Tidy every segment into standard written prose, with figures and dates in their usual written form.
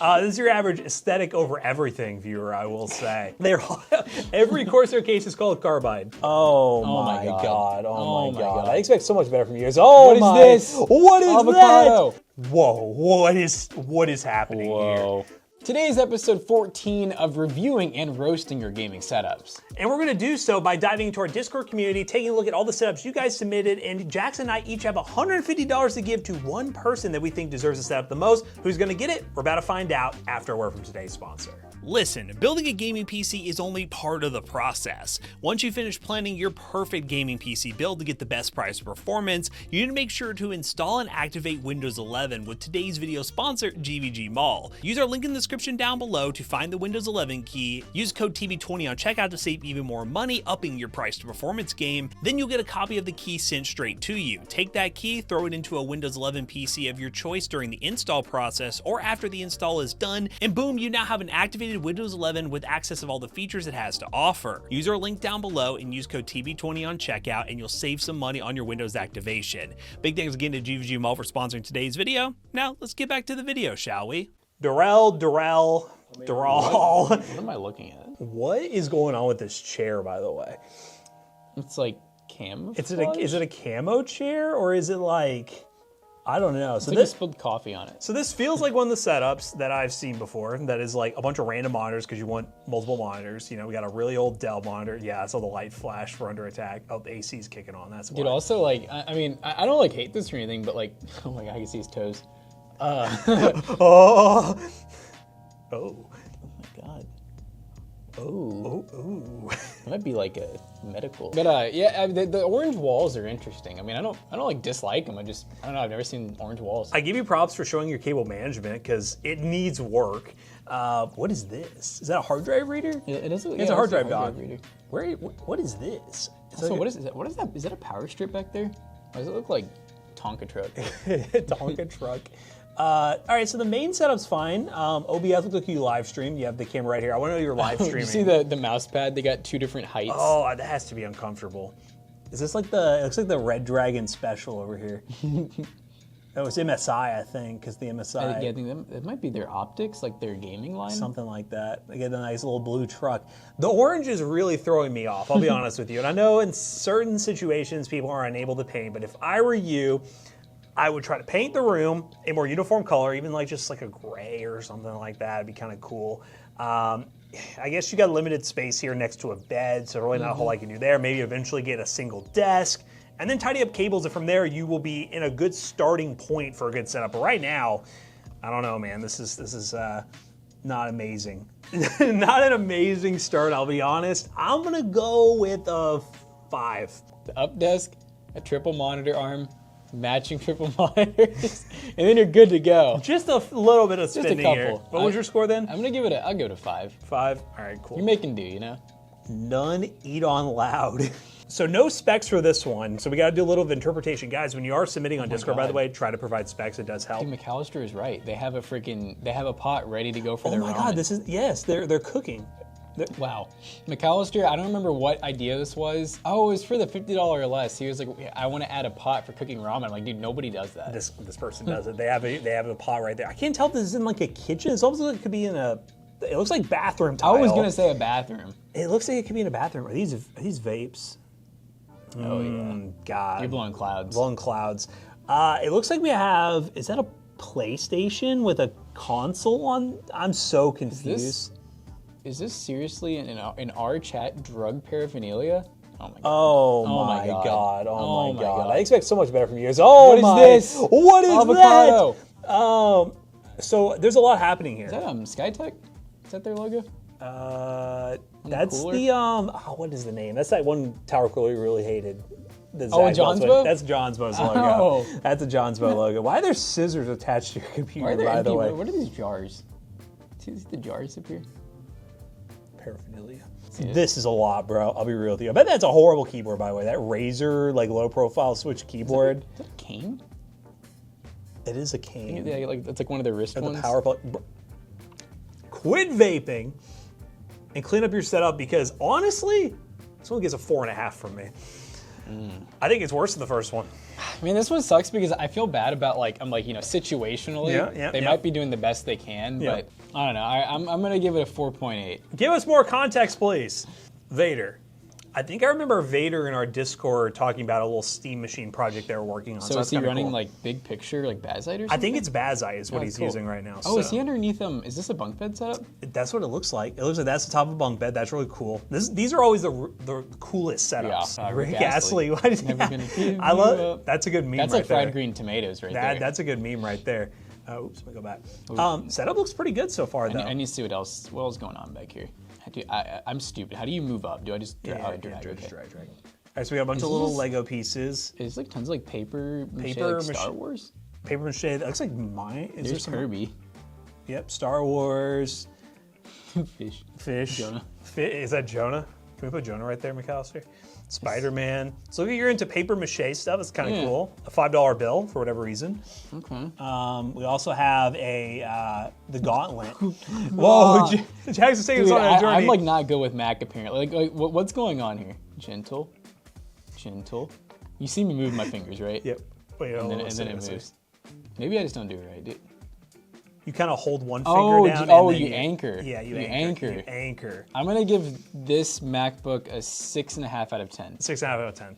This is your average aesthetic over everything viewer, I will say. Every Corsair case is called carbide. Oh my god. Oh my god. I expect so much better from you guys. Oh my. What is this? What is Avocado. that? Whoa, what is happening here? Today is episode 14 of reviewing and roasting your gaming setups. And we're gonna do so by diving into our Discord community, taking a look at all the setups you guys submitted, and Jackson and I each have $150 to give to one person that we think deserves the setup the most. Who's gonna get it? We're about to find out after a word from today's sponsor. Listen, building a gaming PC is only part of the process. Once you finish planning your perfect gaming PC build to get the best price performance, you need to make sure to install and activate Windows 11 with today's video sponsor, gvgmall. Use our link in the description down below to find the Windows 11 key. Use code TB20 on checkout to save even more money, upping your price to performance game. Then you'll get a copy of the key sent straight to you. Take that key, throw it into a Windows 11 PC of your choice during the install process or after the install is done, and boom, you now have an activated Windows 11 with access of all the features it has to offer. Use our link down below and use code TB20 on checkout and you'll save some money on your Windows activation. Big thanks again to gvgmall for sponsoring today's video. Now let's get back to the video, shall we? Durrell. What am I looking at? What is going on with this chair, by the way? It's like camouflage? Is it a camo chair or is it like, I don't know. So this spilled coffee on it. So this feels like one of the setups that I've seen before. That is like a bunch of random monitors because you want multiple monitors. You know, we got a really old Dell monitor. Yeah, I saw the light flash for Under Attack. Oh, the AC's kicking on. That's why. Dude, also like, I mean, I don't like hate this or anything, but like, oh my god, I can see his toes. Oh my god. Oh. It might be like a medical. But yeah, the orange walls are interesting. I mean, I don't like dislike them. I don't know. I've never seen orange walls. I give you props for showing your cable management because it needs work. What is this? Is that a hard drive reader? It is. It's a hard drive reader. What is this? So what is that? What is that? Is that a power strip back there? Why does it look like Tonka truck? Tonka truck. All right, so the main setup's fine. OBS looks like you live streamed. You have the camera right here. I want to know you're live streaming. You see the mouse pad? They got two different heights. Oh, that has to be uncomfortable. Is this like it looks like the Red Dragon special over here. Oh, it's MSI, I think, because the MSI. I think it might be their optics, like their gaming line. Something like that. They get a nice little blue truck. The orange is really throwing me off, I'll be honest with you. And I know in certain situations people are unable to paint, but if I were you, I would try to paint the room a more uniform color, even like just like a gray or something like that. It'd be kind of cool. I guess you got limited space here next to a bed, so really not a whole lot you can do there. Maybe eventually get a single desk and then tidy up cables, and from there you will be in a good starting point for a good setup. But right now, I don't know, man. This is not amazing. Not an amazing start, I'll be honest. I'm gonna go with a 5. The up desk, a triple monitor arm, matching triple monitors, and then you're good to go. Just a little bit of spinning here. What was your score then? I'm gonna give it I'll give it a 5. 5? All right, cool. You're making do, you know? None eat on loud. So no specs for this one. So we gotta do a little of interpretation. Guys, when you are submitting on Discord, by the way, try to provide specs, it does help. Dude, McAllister is right. They have a pot ready to go for their ramen. Oh my god, yes, they're cooking. Wow. McAllister, I don't remember what idea this was. Oh, it was for the $50 or less. He was like, I want to add a pot for cooking ramen. I'm like, dude, nobody does that. This person does it. They have a pot right there. I can't tell if this is in like a kitchen. It's almost like it could be in it looks like bathroom tile. I was going to say a bathroom. It looks like it could be in a bathroom. Are these vapes? Oh yeah. God. You're blowing clouds. Blowing clouds. It looks like we have, is that a PlayStation with a console on? I'm so confused. Is this seriously in our chat drug paraphernalia? Oh my god. Oh my god. Oh my god. I expect so much better from you guys. Oh my. What is this? What is Avocado. That? So there's a lot happening here. Is that Skytech? Is that their logo? That's the what is the name? That's that one tower cooler we really hated. Johnsbo? That's Johnsbo's logo. That's a Johnsbo logo. Why are there scissors attached to your computer, by the way? What are these jars? See the jars up here? Paraphernalia. This is a lot, bro. I'll be real with you. I bet that's a horrible keyboard, by the way. That Razer, like low profile switch keyboard. Is that a cane? It is a cane. Yeah, like that's like one of their wrist ones. The power plug. Quit vaping and clean up your setup because honestly, this one gets a 4.5 from me. I think it's worse than the first one. I mean, this one sucks because I feel bad about situationally, they might be doing the best they can, but I don't know. I'm gonna give it a 4.8. Give us more context, please. Vader. I think I remember Vader in our Discord talking about a little steam machine project they were working on. So is he running like big picture, like Bazite or something? I think it's Bazite is what he's using right now. Oh, so. Is he underneath him? Is this a bunk bed setup? That's what it looks like. It looks like that's the top of a bunk bed. That's really cool. These are always the coolest setups. Yeah, Rick Astley. Why did Never gonna give I love you up. That's a good meme. That's right like fried there. green tomatoes right there. That's a good meme right there. Oops, let me go back. Setup looks pretty good so far, though. I need to see what else is going on back here. I'm stupid. How do you move up? Do I just drag? Drag. All right, so we got a bunch of little Lego pieces. There's like tons of like paper mache, like Star Wars. Paper mache. That looks like mine. Is There's Kirby. Yep, Star Wars. Fish. Jonah. Is that Jonah? Can we put Jonah right there, McAllister? Spider-Man. So you're into paper mache stuff. It's kind of cool. A $5 bill for whatever reason. Okay. We also have the gauntlet. Whoa, Jackson's taking us on a journey. I'm like not good with Mac apparently. Like what's going on here? Gentle. You see me move my fingers, right? Yep. Wait, and then it moves. Maybe I just don't do it right, dude. You kind of hold one finger down. And you anchor. Yeah, you anchor. You anchor. I'm gonna give this MacBook a 6.5 out of 10. 6.5 out of 10.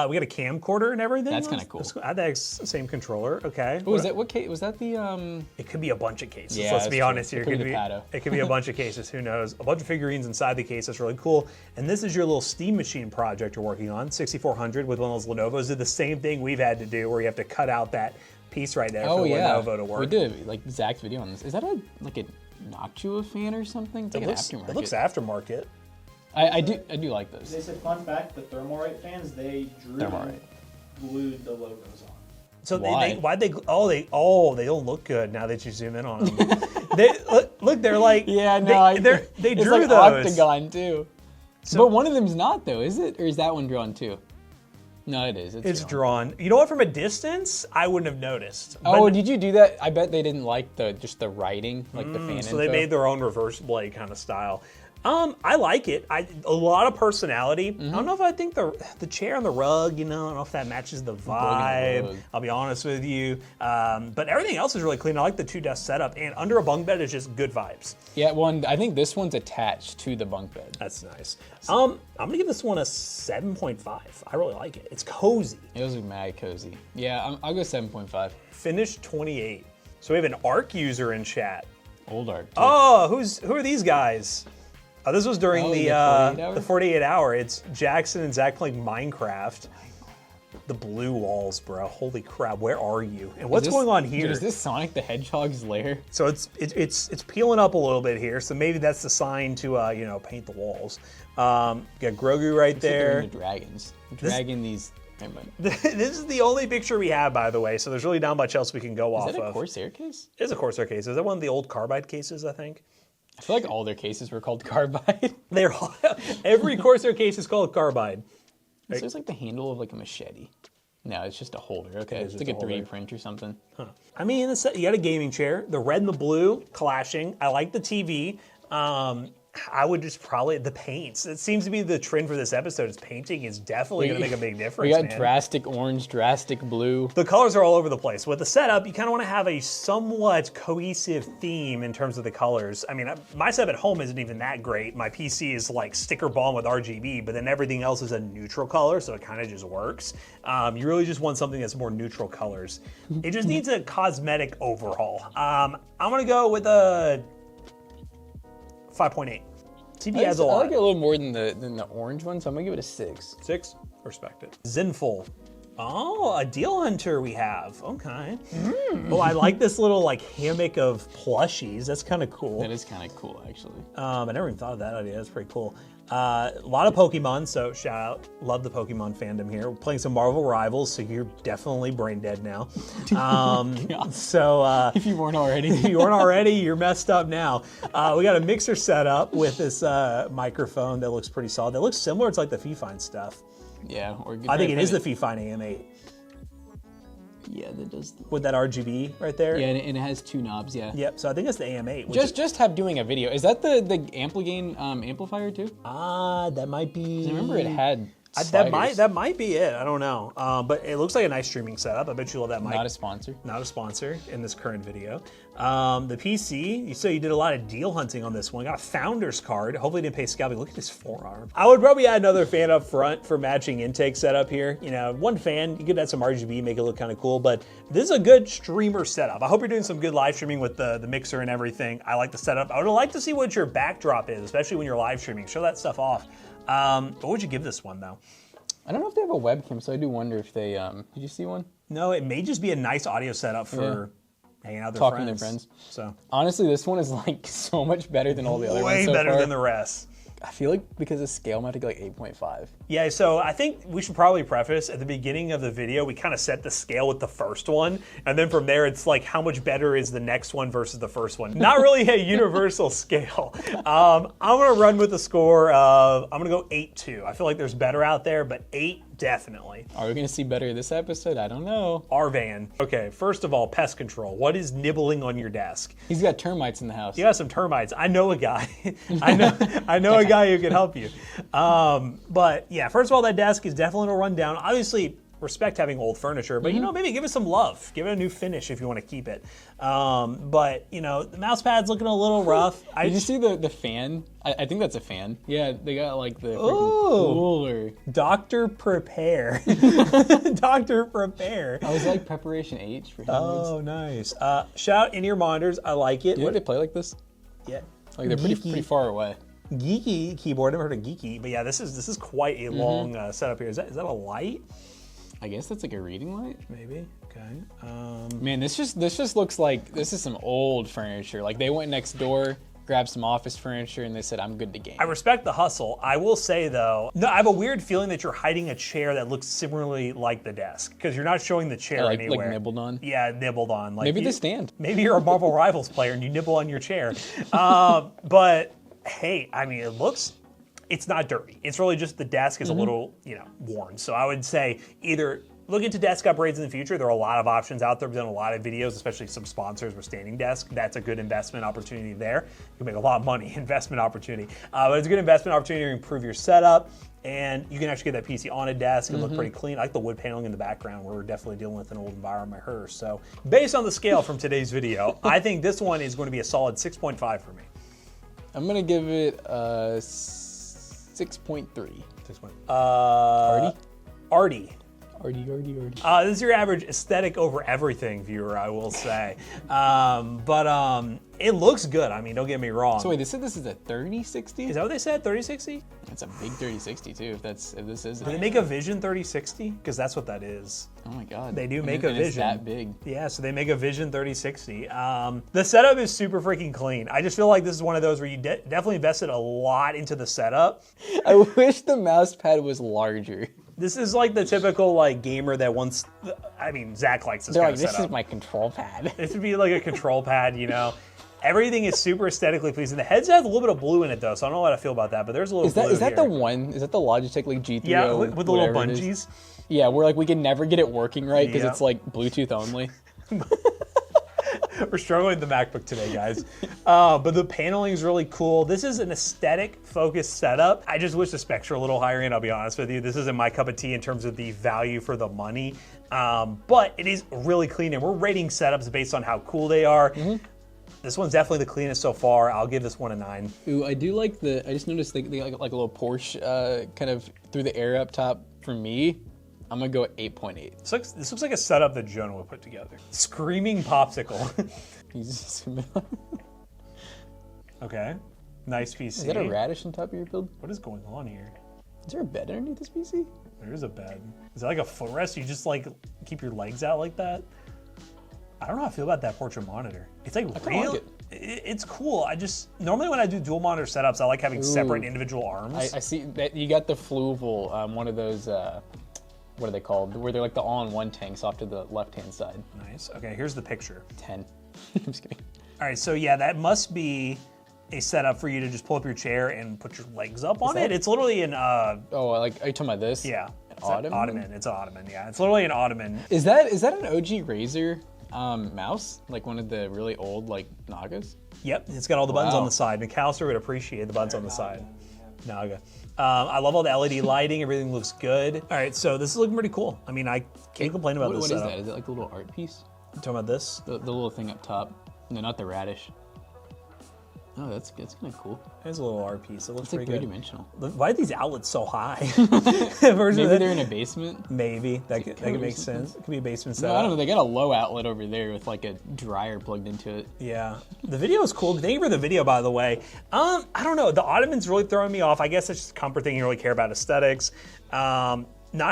We got a camcorder and everything. That's kind of cool. I think it's the same controller. Okay. What was that? What case was that? The It could be a bunch of cases. Yeah, Let's be honest here. It could be a bunch of cases. Who knows? A bunch of figurines inside the case. That's really cool. And this is your little steam machine project you're working on. 6400 with one of those Lenovo's. Did the same thing we've had to do, where you have to cut out that piece right there for the Lenovo to work. We did like Zach's video on this. Is that a Noctua fan or something? It's like an aftermarket. It looks aftermarket. I do like those. They said, fun fact, the Thermalright fans, they glued the logos on. So why? they don't look good now that you zoom in on them. look, they're like they drew like those. Octagon too. But one of them's not though, is it? Or is that one drawn too? No, it is. It's drawn. You know what? From a distance, I wouldn't have noticed. Oh, did you do that? I bet they didn't like just the writing, like the fan. So they made their own reverse blade kind of style. I like it. A lot of personality. I don't know if I think the chair and the rug, I don't know if that matches the vibe. I'll be honest with you. But everything else is really clean. I like the 2-desk setup, and under a bunk bed is just good vibes. Yeah, I think this one's attached to the bunk bed. That's nice. I'm gonna give this one a 7.5. I really like it. It's cozy. It was mad cozy. Yeah, I'll go 7.5. Finished 28. So we have an ARC user in chat. Old ARC. Too. Oh, who are these guys? This was during the 48 hour. It's Jackson and Zach playing Minecraft. The blue walls, bro. Holy crap, where are you? And what's going on here? Dude, is this Sonic the Hedgehog's lair? So it's peeling up a little bit here. So maybe that's the sign to paint the walls. Got Grogu right there. Like the dragons. These. This is the only picture we have, by the way. So there's really not much else we can go off of. Is that a Corsair case? It is a Corsair case. Is that one of the old Carbide cases? I think. I feel like all their cases were called Carbide. Every Corsair case is called Carbide. This looks like the handle of like a machete. No, it's just a holder. Okay, it's like a 3D print or something. Huh. I mean, you got a gaming chair. The red and the blue clashing. I like the TV. I would just probably the paints. It seems to be the trend for this episode. Is painting is definitely going to make a big difference. We got drastic orange, drastic blue. The colors are all over the place. With the setup, you kind of want to have a somewhat cohesive theme in terms of the colors. I mean, my setup at home isn't even that great. My PC is like sticker bomb with RGB, but then everything else is a neutral color, so it kind of just works. You really just want something that's more neutral colors. It just needs a cosmetic overhaul. I'm going to go with a 5.8. TV adds a lot. I like it a little more than the orange one, so I'm gonna give it a 6. 6? Respect it. Zenful. Oh, a deal hunter we have. Okay. Oh, I like this little like hammock of plushies. That's kind of cool. That is kind of cool, actually. I never even thought of that idea. That's pretty cool. A lot of Pokemon, so shout out. Love the Pokemon fandom here. We're playing some Marvel Rivals, so you're definitely brain dead now. So if you weren't already. If you weren't already, you're messed up now. We got a mixer set up with this microphone that looks pretty solid. That looks similar to like the Fifine stuff. Yeah. I think it is the Fifine AM8. Yeah, that does. With that RGB right there. Yeah, and it has 2 knobs. Yeah. Yep. So I think that's the AM8. Just have doing a video. Is that the Ampligain amplifier too? That might be. I remember it had. That might be it. I don't know. But it looks like a nice streaming setup. I bet you love that mic. Not a sponsor. Not a sponsor in this current video. The PC, so you did a lot of deal hunting on this one. Got a founder's card. Hopefully didn't pay scalping. Look at his forearm. I would probably add another fan up front for matching intake setup here. You know, one fan, you could add some RGB, make it look kind of cool, but this is a good streamer setup. I hope you're doing some good live streaming with the mixer and everything. I like the setup. I would like to see what your backdrop is, especially when you're live streaming. Show that stuff off. What would you give this one though? I don't know if they have a webcam, so I do wonder if they, did you see one? No, it may just be a nice audio setup for hanging out with talking to their friends. So honestly, this one is like so much better than all the other ones way so better far. than the rest. I feel like because of scale, I'm going to get like 8.5. Yeah, so I think we should probably preface at the beginning of the video, we kind of set the scale with the first one. And then from there, it's like how much better is the next one versus the first one. Not really a universal scale. I'm going to run with a score of, I'm going to go 8-2. I feel like there's better out there, but 8 definitely. Are we going to see better this episode? I don't know. Arvan. Okay, first of all, pest control. What is nibbling on your desk? He's got termites in the house. You got some termites. I know a guy. I know a guy who can help you. But yeah, first of all, that desk is definitely a rundown. Obviously, respect having old furniture, but you know, maybe give it some love. Give it a new finish if you want to keep it. But you know, the mouse pad's looking a little rough. Did you see the fan? I think that's a fan. Yeah, they got like the cooler. Dr. Prepare. Dr. Prepare. I was like preparation H for helmets. Oh, nice. Shout in-ear monitors. I like it. Do you know they play like this? Yeah. Like they're pretty far away. Geeky keyboard. Never heard of geeky, but yeah, this is quite a long setup here. Is that a light? I guess that's like a reading light. Maybe. Okay. Man, this just looks like this is some old furniture. Like they went next door, grabbed some office furniture, and they said, "I'm good to game." I respect the hustle. I will say though, no, I have a weird feeling that you're hiding a chair that looks similarly like the desk because you're not showing the chair anywhere. Like nibbled on. Yeah, nibbled on. Like maybe the stand. Maybe you're a Marvel Rivals player and you nibble on your chair. But hey, I mean, it's not dirty. It's really just the desk is a little, worn. So I would say either look into desk upgrades in the future. There are a lot of options out there. We've done a lot of videos, especially some sponsors with standing desk. That's a good investment opportunity there. You can make a lot of money, investment opportunity. But it's a good investment opportunity to improve your setup. And you can actually get that PC on a desk and look pretty clean. I like the wood paneling in the background. We're definitely dealing with an old environment here. So based on the scale from today's video, I think this one is going to be a solid 6.5 for me. I'm going to give it a 6.3. 6.3. Artie. This is your average aesthetic over everything viewer, I will say. But it looks good. I mean, don't get me wrong. So wait, they said this is a 3060? Is that what they said? 3060? That's a big 3060 too. If this is. Do they make a Vision 3060? Because that's what that is. Oh my God. They do make a Vision. It's that big. Yeah, so they make a Vision 3060. The setup is super freaking clean. I just feel like this is one of those where you definitely invested a lot into the setup. I wish the mouse pad was larger. This is like the typical like gamer that wants. I mean, Zach likes this kind of setup. This is my control pad. This would be like a control pad, Everything is super aesthetically pleasing. The headset has a little bit of blue in it though, so I don't know how to feel about that. But there's a little. Is that the one? Is that the Logitech like G3? Yeah, with the little bungees. Yeah, we're like we can never get it working right because it's like Bluetooth only. We're struggling with the MacBook today, guys. But the paneling is really cool. This is an aesthetic-focused setup. I just wish the specs were a little higher end, I'll be honest with you. This isn't my cup of tea in terms of the value for the money. But it is really clean, and we're rating setups based on how cool they are. This one's definitely the cleanest so far. I'll give this one a 9. Ooh, I do like I just noticed they got like a little Porsche kind of through the air up top for me. I'm gonna go at 8.8. This looks like a setup that Jonah would put together. Screaming popsicle. Okay, nice PC. Is that a radish on top of your build? What is going on here? Is there a bed underneath this PC? There is a bed. Is that like a footrest? You just like keep your legs out like that? I don't know how I feel about that portrait monitor. It's like real. Like it's cool. Normally when I do dual monitor setups, I like having separate individual arms. I see that you got the Fluval, one of those. What are they called? Where they're like the all-in-one tanks off to the left-hand side. Nice. Okay, here's the picture. 10. I'm just kidding. All right, so yeah, that must be a setup for you to just pull up your chair and put your legs up on it. It's literally an. Oh, like are you talking about this? Yeah. Ottoman? Ottoman. It's an ottoman. Yeah, it's literally an ottoman. Is that an OG Razer mouse? Like one of the really old like Nagas? Yep, it's got all the buttons on the side. McAllister would appreciate the buttons on the side. Naga. I love all the LED lighting. Everything looks good. All right, so this is looking pretty cool. I mean, I can't complain about this What setup. is that? Is it like a little art piece? You talking about this? The little thing up top. No, not the radish. Oh, that's kind of cool. There's a little art piece. It looks It's like pretty good. three-dimensional. Why are these outlets so high? Maybe they're in a basement. Maybe that could make sense. It could be a basement No, setup. I don't know. They got a low outlet over there with like a dryer plugged into it. Yeah, the video is cool. Thank you for the video, by the way. I don't know. The ottoman's really throwing me off. I guess it's just a comfort thing. You don't really care about aesthetics. Not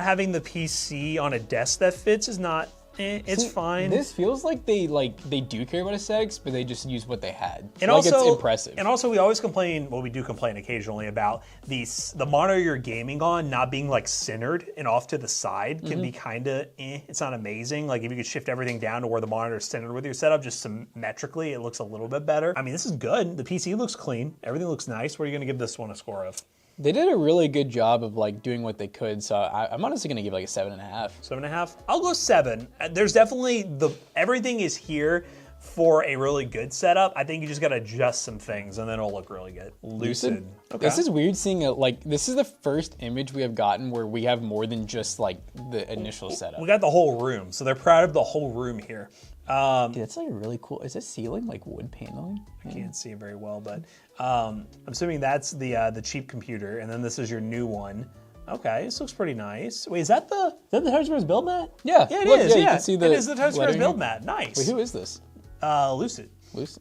having the PC on a desk that fits is not. It's fine. This feels like they do care about aesthetics, but they just use what they had. And like also, it's impressive. And also, we always complain. Well, we do complain occasionally about the monitor you're gaming on not being like centered and off to the side. Can be kind of. It's not amazing. Like if you could shift everything down to where the monitor is centered with your setup, just symmetrically, it looks a little bit better. I mean, this is good. The PC looks clean. Everything looks nice. What are you gonna give this one a score of? They did a really good job of like doing what they could, so I'm honestly gonna give like a 7.5. 7.5. I'll go 7. There's definitely everything is here for a really good setup. I think you just gotta adjust some things and then it'll look really good. Lucid. Okay. This is weird seeing this is the first image we have gotten where we have more than just like the initial setup. We got the whole room, so they're proud of the whole room here. Dude, that's like really cool. Is this ceiling like wood paneling? I can't see it very well, but I'm assuming that's the cheap computer, and then this is your new one. Okay, this looks pretty nice. Wait, is that the Toast Bros build mat? Yeah, Yeah, it look, is. yeah, Yeah, you can see the it is the Toast Bros lettering. build mat. Nice. Wait, who is this? Lucid.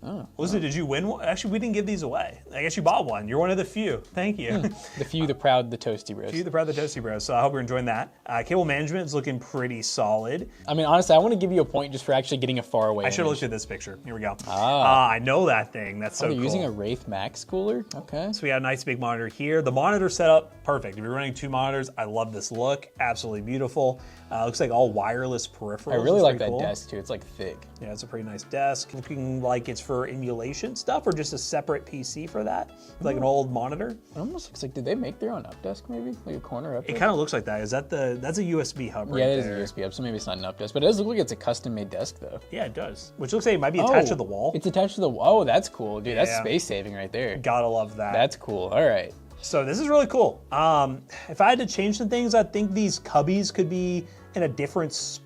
Oh. Lucid, did you win one? Actually, we didn't give these away. I guess you bought one. You're one of the few. Thank you. The few, the proud, the toasty bros. You, the proud of the Toasty Bros. So I hope you're enjoying that. Cable management is looking pretty solid. I mean, honestly, I want to give you a point just for actually getting a far away. I should have image. looked at this picture. Here we go. Ah. I know that thing. That's so They're cool. using a Wraith Max cooler. Okay. So we got a nice big monitor here. The monitor setup, perfect. If you're running 2 monitors, I love this look. Absolutely beautiful. Looks like all wireless peripherals. I really It's like pretty that cool. desk too. It's like thick. Yeah, it's a pretty nice desk. Looking like it's for emulation stuff or just a separate PC for that. Like an old monitor. It almost looks like, did they make their own up desk maybe? Like a corner up It desk? kind of looks like that. Is that that's a USB hub right Yeah, it there? is a USB up, so maybe it's not an up desk. But it does look like it's a custom made desk though. Yeah, it does. Which looks like it might be attached to the wall. It's attached to the wall. Oh, that's cool. Dude, that's Yeah. space saving right there. Gotta love that. That's cool. All right. So this is really cool. If I had to change some things, I think these cubbies could be in a different spot.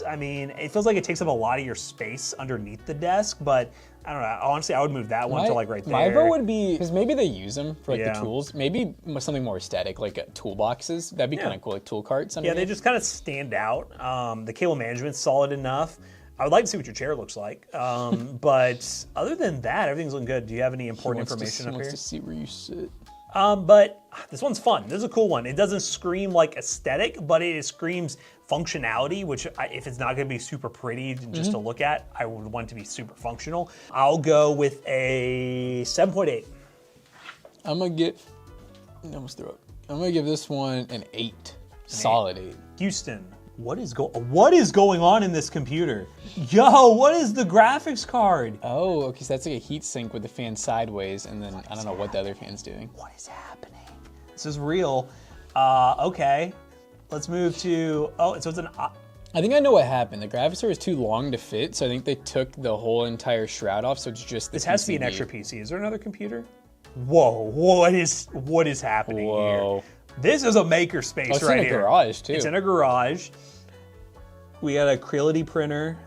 I mean, it feels like it takes up a lot of your space underneath the desk, but I don't know. Honestly, I would move that one to like right there. My vote would be, because maybe they use them for like Yeah. the tools. Maybe something more aesthetic, like toolboxes. That'd be kind of cool, like tool carts. Yeah, Underneath. they just kind of stand out. The cable management's solid enough. I would like to see what your chair looks like. But other than that, everything's looking good. Do you have any important information up wants here? to see where you sit. But this one's fun. This is a cool one. It doesn't scream like aesthetic, but it screams functionality, which if it's not going to be super pretty just to look at, I would want it to be super functional. I'll go with a 7.8. I'm gonna get. I almost threw up. I'm gonna give this one an 8. Solid 8. Houston, what is going on in this computer? Yo, what is the graphics card? Oh, okay. So that's like a heat sink with the fan sideways, and then I don't know what the other fan's doing. What is happening? This is real. Okay. Let's move to, so it's an, I think I know what happened. The graphics card is too long to fit, so I think they took the whole entire shroud off, so it's just the this has to be an PCB. extra PC. Is there another computer? Whoa, what is happening Whoa. here? This is a maker space It's right in a here. garage too. It's in a garage. We got a Creality printer,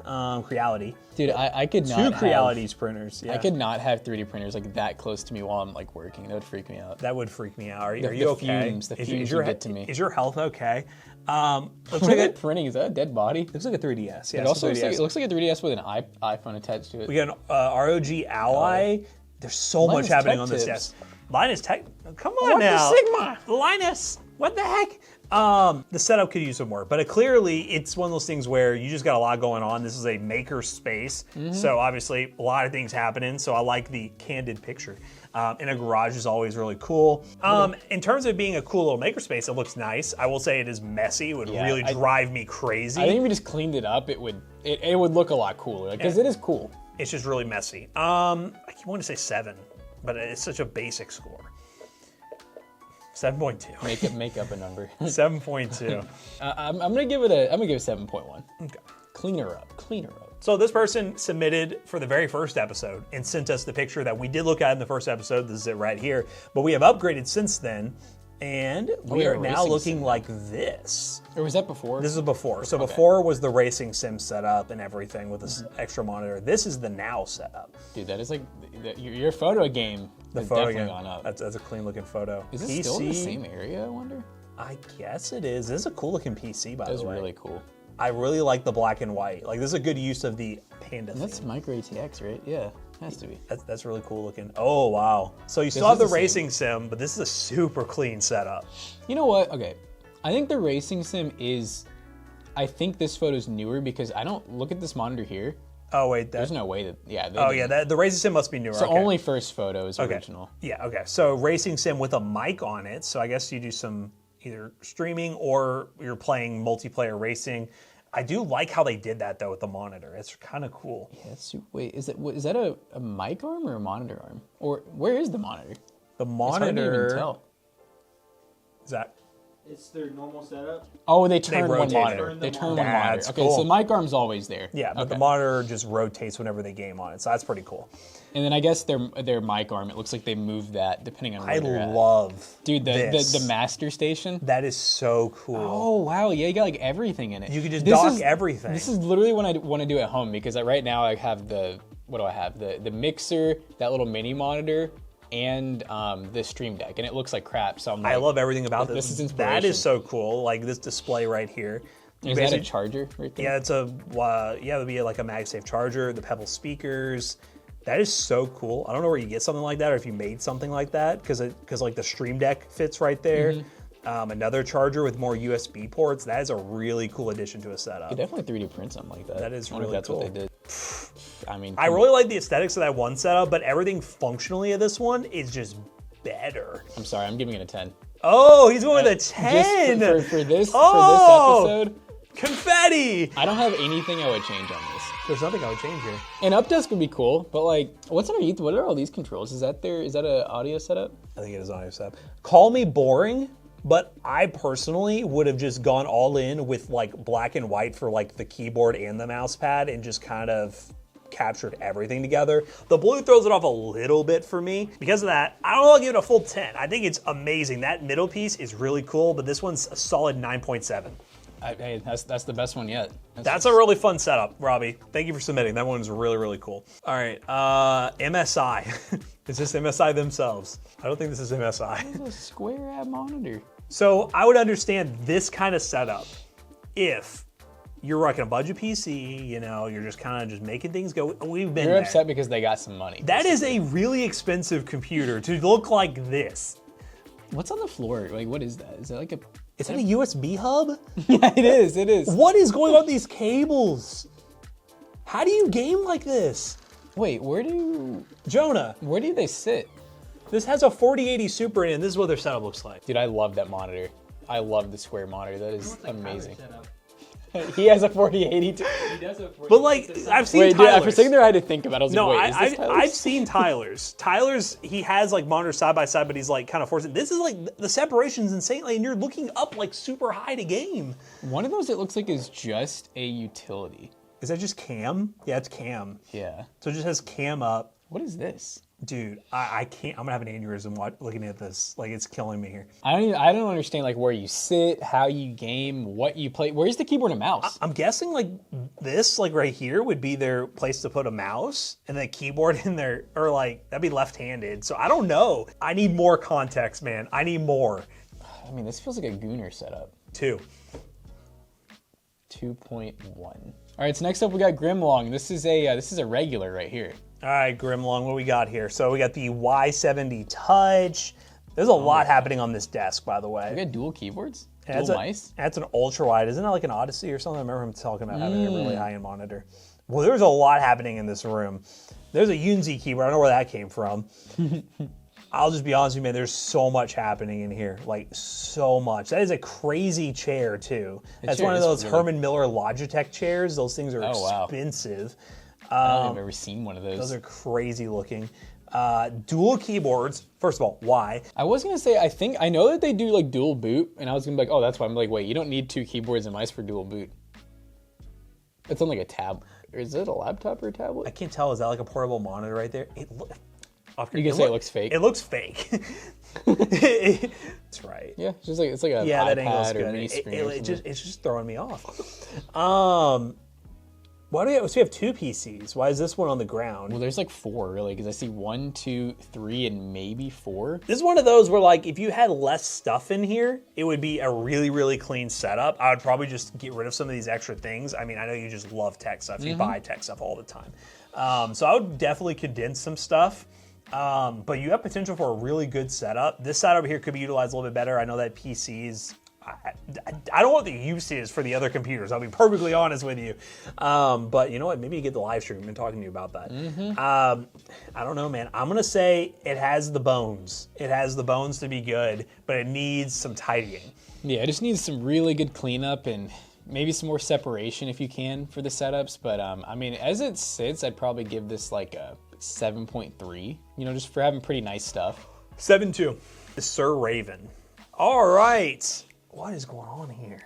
Creality. Dude, I could not Two have, Crealities printers. Yeah. I could not have 3D printers like that close to me while I'm like working. That would freak me out. That would freak me out. Are The you okay? fumes, the Is fumes your would get to me. Is your health okay? Looks What like are a, they printing? Is that a dead body? looks like a 3DS. Yeah, It also it's a 3DS. looks like a 3DS with an iPhone attached to it. We got an ROG Ally. There's so much Linus happening Tech on this Tips. desk. Linus Tech. Come on What the now. Sigma? Linus. What the heck? The setup could use some work, but clearly it's one of those things where you just got a lot going on. This is a maker space, so obviously a lot of things happening. So I like the candid picture. In a garage is always really cool. In terms of being a cool little maker space, it looks nice. I will say it is messy. It would really drive me crazy. I think if we just cleaned it up, it would look a lot cooler because it is cool. It's just really messy. I want to say 7, but it's such a basic score. 7.2. Make up a number. 7.2. I'm gonna give it 7.1. Okay. Cleaner up. So this person submitted for the very first episode and sent us the picture that we did look at in the first episode. This is it right here. But we have upgraded since then, and we are now looking like this. Or was that before? This is before. So before was the racing sim setup and everything with this extra monitor. This is the now setup. Dude, that is like your photo game. Has definitely gone up. That's a clean looking photo. Is this still in the same area, I wonder? I guess it is. This is a cool looking PC, by the way. That's really cool. I really like the black and white. Like, this is a good use of the Panda That's theme. Micro ATX, right? Yeah, has to be. That's really cool looking. Oh, wow. So you still have the racing sim, but this is a super clean setup. You know what? Okay. I think the racing sim is, I think this photo's newer because I don't, look at this monitor here. Oh, wait. There's no way that, yeah. The racing sim must be newer. So okay. only first photo is original. Yeah, okay. So racing sim with a mic on it. So I guess you do some either streaming or you're playing multiplayer racing. I do like how they did that though with the monitor. It's kind of cool. Yeah, wait, is that a mic arm or a monitor arm? Or where is the monitor? The monitor. It's hard to even tell. Is that? It's their normal setup. Oh, they turn one rotate it. monitor. They turn one monitor. That's Okay, cool. so the mic arm's always there. Yeah, but the monitor just rotates whenever they game on it. So that's pretty cool. And then I guess their mic arm, it looks like they moved that depending on where they're at. I love Dude, this. the master station. That is so cool. Oh, wow. Yeah, you got like everything in it. You could just dock everything. This is literally what I want to do at home because right now I have what do I have? The mixer, that little mini monitor, and the Stream Deck, and it looks like crap. So I'm like, I love everything about this. This is inspiration. That is so cool. Like this display right here. Is that a charger right there? Yeah, it's it would be like a MagSafe charger, the Pebble speakers. That is so cool. I don't know where you get something like that or if you made something like that because like the Stream Deck fits right there. Another charger with more USB ports. That is a really cool addition to a setup. You could definitely 3D print something like that. That is I wonder really if that's cool. what they did. I mean, I really like the aesthetics of that one setup, but everything functionally of this one is just better. I'm sorry, I'm giving it a 10. Oh, he's going with a 10. Just for this Oh! episode. Confetti! I don't have anything I would change on this. There's nothing I would change here. An updesk would be cool, but like, what's underneath? What are all these controls? Is that an audio setup? I think it is audio setup. Call me boring, but I personally would have just gone all in with like black and white for like the keyboard and the mouse pad and just kind of captured everything together. The blue throws it off a little bit for me. Because of that, I don't know, I'll give it a full 10. I think it's amazing. That middle piece is really cool, but this one's a solid 9.7. Hey, that's the best one yet. That's a really fun setup, Robbie. Thank you for submitting. That one's really, really cool. All right, MSI. Is this MSI themselves? I don't think this is MSI. It's a square ab monitor. So I would understand this kind of setup if you're rocking a budget PC, you know, you're just kind of just making things go. We've been You're there. upset because they got some money. That is a really expensive computer to look like this. What's on the floor? Like, what is that? Is that like a... Is that a USB hub? Yeah, it is. It is. What is going on with these cables? How do you game like this? Wait, Jonah, where do they sit? this has a 4080 Super in it, and this is what their setup looks like. Dude, I love that monitor. I love the square monitor. That is amazing. Setup. He has a 4080 too. He does have 40. But like, I've seen Wait, dude, Tyler's. for a second there I had to think about it. I was No, like, wait, is this Tyler's? I've seen Tyler's. Tyler's, he has like monitors side by side, but he's like kind of forcing. This is like, the separation's insane, and you're looking up like super high to game. One of those it looks like is just a utility. Is that just cam? Yeah, it's cam. Yeah. So it just has cam up. What is this? Dude, I can't, I'm gonna have an aneurysm looking at this. Like, it's killing me here. I don't understand like where you sit, how you game, what you play. Where's the keyboard and mouse? I'm guessing like this, like right here, would be their place to put a mouse and then a keyboard in there, or like that'd be left-handed. So I don't know. I need more context, man. I need more. I mean, this feels like a Gooner setup. 2. 2.1. All right, so next up we got Grimlong. This is a regular right here. All right, Grimlong, what we got here? So we got the Y70 Touch. There's a lot happening on this desk, by the way. We got dual keyboards, And dual mice. That's an ultra wide. Isn't that like an Odyssey or something? I remember him talking about having a really high-end monitor. Well, there's a lot happening in this room. There's a Yunzi keyboard. I don't know where that came from. I'll just be honest with you, man. There's so much happening in here. Like, so much. That is a crazy chair, too. That's chair one of is those really- Herman Miller Logitech chairs. Those things are Oh, wow. expensive. I don't think I've ever seen one of those. Those are crazy looking. Dual keyboards. First of all, why? I was gonna say I know that they do like dual boot, and I was gonna be like, oh, that's why. I'm like, wait, you don't need 2 keyboards and mice for dual boot. It's on like a tab. is it a laptop or a I tablet? can't tell. Is that like a portable monitor right there? You can say it looks fake. It looks fake. That's right. Yeah, it's just like it's like a Yeah, that angle's iPad or good. mini screen. or something. It's just throwing me off. Why do we have? So we have 2 PCs. Why is this one on the ground? Well, there's like 4 really, because I see 1, 2, 3, and maybe 4. This is one of those where, like, if you had less stuff in here, it would be a really, really clean setup. I would probably just get rid of some of these extra things. I mean, I know you just love tech stuff. You buy tech stuff all the time. So I would definitely condense some stuff. But you have potential for a really good setup. This side over here could be utilized a little bit better. I know that PCs, I don't know what the use is for the other computers. I'll be perfectly honest with you. But you know what? Maybe you get the live stream and talking to you about that. I don't know, man. I'm going to say it has the bones. It has the bones to be good, but it needs some tidying. Yeah, it just needs some really good cleanup and maybe some more separation if you can for the setups. But I mean, as it sits, I'd probably give this like a 7.3, you know, just for having pretty nice stuff. 7.2. Sir Raven. All right. What is going on here?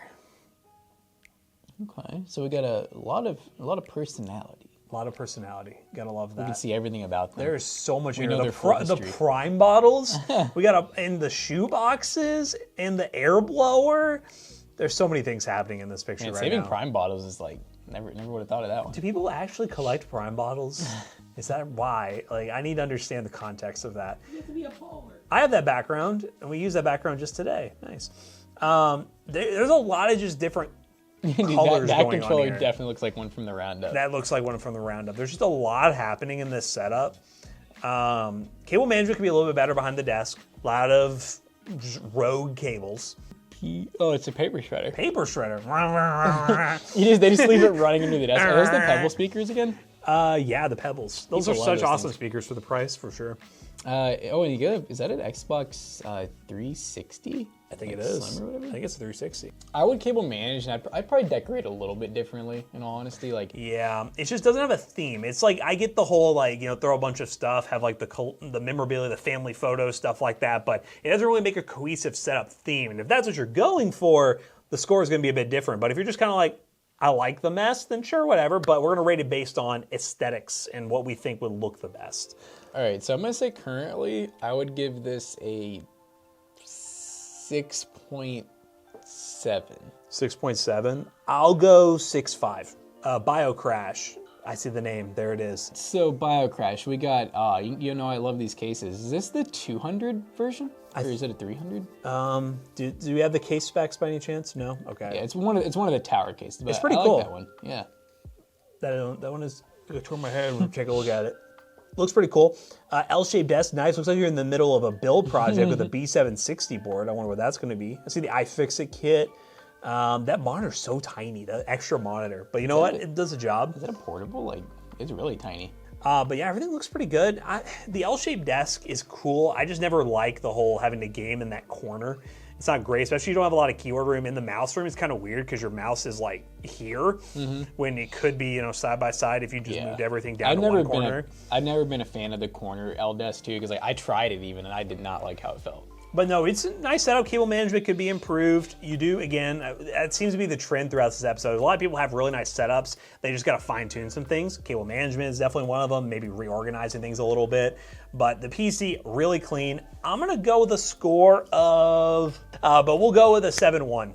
Okay, so we got a lot of personality. A lot of personality. Gotta love that. You can see everything about them. There's so much in know here. their full The history. prime bottles. We got in the shoe boxes and the air blower. There's so many things happening in this picture Man, right saving now. prime bottles is like never would have thought of that one. Do people actually collect prime bottles? Is that why? Like, I need to understand the context of that. You have to be a Palmer. I have that background, and we use that background just today. Nice. There's a lot of just different colors that going on controller here. definitely looks like one from the Roundup. That looks like one from the Roundup. There's just a lot happening in this setup. Cable management could be a little bit better behind the desk. A lot of just rogue cables. Oh, it's a paper shredder. Paper shredder. They just leave it running under the desk. Are those the Pebble speakers again? Yeah, the Pebbles. Those People are love such those awesome things. speakers for the price, for sure. Oh, and you get is that an Xbox 360? I think it Like is. Slim or whatever? I think it's a 360. I would cable manage, and I'd probably decorate a little bit differently. In all honesty, like Yeah, it just doesn't have a theme. It's like, I get the whole, like, you know, throw a bunch of stuff, have like the memorabilia, the family photos, stuff like that, but it doesn't really make a cohesive setup theme. And if that's what you're going for, the score is going to be a bit different. But if you're just kind of like, I like the mess, then sure, whatever. But we're going to rate it based on aesthetics and what we think would look the best. all right. So I'm gonna say currently, I would give this a 6.7. 6.7. I'll go 6.5. BioCrash. I see the name. There it is. So BioCrash, we got. You know I love these cases. Is this the 200 version, or is it a 300? Do we have the case specs by any chance? No? Okay. Yeah, it's one of the tower cases. But It's pretty I cool. like that one. Yeah. That one is. I turn my head and take a look at it. Looks pretty cool. L-shaped desk, nice. Looks like you're in the middle of a build project with a B760 board. I wonder what that's going to be. I see the iFixit kit. That monitor's so tiny, the extra monitor. But you know what? It does the job. Is that a portable? Like, it's really tiny. But yeah, everything looks pretty good. The L-shaped desk is cool. I just never like the whole having to game in that corner. It's not great, especially if you don't have a lot of keyboard room. In the mouse room, it's kind of weird because your mouse is like here when it could be, you know, side by side if you just moved everything down to one corner. I've never been a fan of the corner L desk too, because like I tried it even and I did not like how it felt. But no, it's a nice setup. Cable management could be improved. You do, again, that seems to be the trend throughout this episode. A lot of people have really nice setups. They just got to fine tune some things. Cable management is definitely one of them, maybe reorganizing things a little bit. But the PC, really clean. I'm going to go with a score of, but we'll go with a 7.1.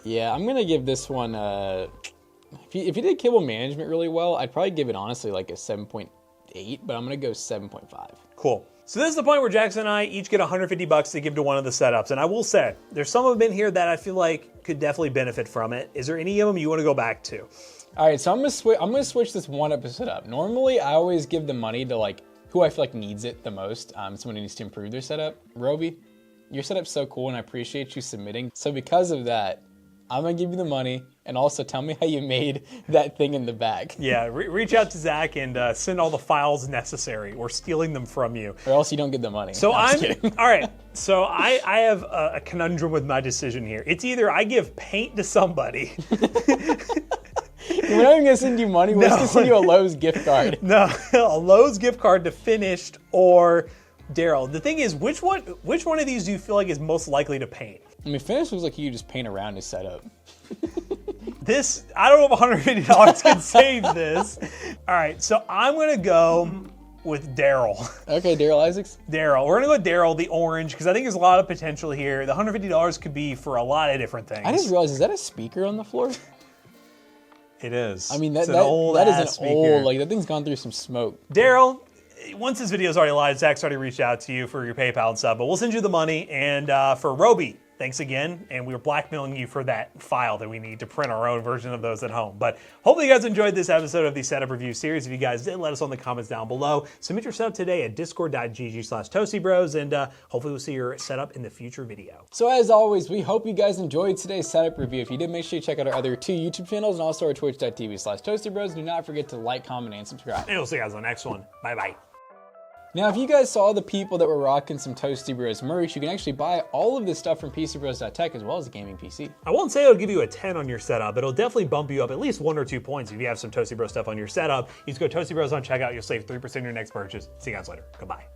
Yeah, I'm going to give this one, if you did cable management really well, I'd probably give it honestly like a 7.8, but I'm going to go 7.5. Cool. So this is the point where Jackson and I each get $150 to give to one of the setups. And I will say, there's some of them in here that I feel like could definitely benefit from it. Is there any of them you want to go back to? All right, so I'm gonna switch this one episode up. Normally, I always give the money to like who I feel like needs it the most. Someone who needs to improve their setup. Roby, your setup's so cool, and I appreciate you submitting. So because of that, I'm gonna give you the money, and also tell me how you made that thing in the back. Yeah, reach out to Zach and send all the files necessary. We're stealing them from you. Or else you don't get the money. So No, I'm just kidding. all right. So I have a conundrum with my decision here. It's either I give paint to somebody. We're not even gonna send you money. We're just gonna send you a Lowe's gift card. No, a Lowe's gift card to Finished or Daryl. The thing is, which one of these do you feel like is most likely to paint? I mean, Finish looks like you just paint around his setup. This, I don't know if $150 can save this. All right, so I'm gonna go with Daryl. Okay, Daryl Isaacs. Daryl, we're gonna go with Daryl, the orange, because I think there's a lot of potential here. The $150 could be for a lot of different things. I just realized, is that a speaker on the floor? It is. I mean, It's that an old is ass an speaker. old, like that thing's gone through some smoke. Daryl, once this video is already live, Zach's already reached out to you for your PayPal and stuff, but we'll send you the money. And for Roby, thanks again. And we were blackmailing you for that file that we need to print our own version of those at home. But hopefully you guys enjoyed this episode of the Setup Review series. If you guys did, let us know in the comments down below. Submit your setup today at discord.gg/toastybros, and hopefully we'll see your setup in the future video. So as always, we hope you guys enjoyed today's setup review. If you did, make sure you check out our other 2 YouTube channels and also our twitch.tv/toastybros. Do not forget to like, comment, and subscribe. And we'll see you guys on the next one. Bye-bye. Now, if you guys saw the people that were rocking some Toasty Bros merch, you can actually buy all of this stuff from PCBros.tech as well as a gaming PC. I won't say it'll give you a 10 on your setup, but it'll definitely bump you up at least 1 or 2 points if you have some Toasty Bros stuff on your setup. You just go Toasty Bros on checkout, you'll save 3% on your next purchase. See you guys later. Goodbye.